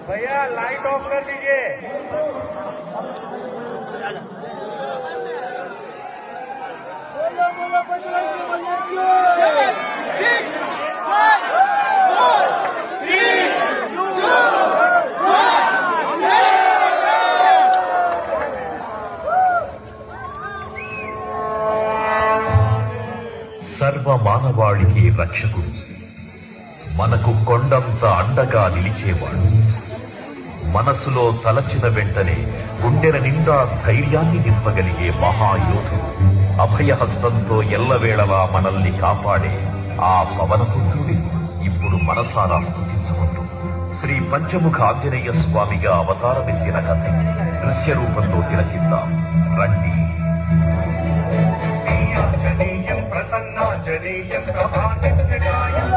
भैया light of कर दीजिए। సర్వ మానవాళికి రక్షకుడు, మనకు కొండంత అండగా నిలిచేవాడు. మనసులో తలచిన వెంటనే గుండెల నిండా ధైర్యాన్ని నింపగలిగే మహాయోధుడు, అభయహస్తంతో ఎల్లవేళలా మనల్ని కాపాడే ఆ పవనపుత్రుడి ఇప్పుడు మనసారా స్తుతించుకుంటూ శ్రీ పంచముఖ ఆంజనేయ స్వామిగా అవతారమెత్తిన కథ దృశ్య రూపంలో తిలకిద్దాం రండి. ప్రసన్నాంజనేయం ప్రభానిత్యకాయం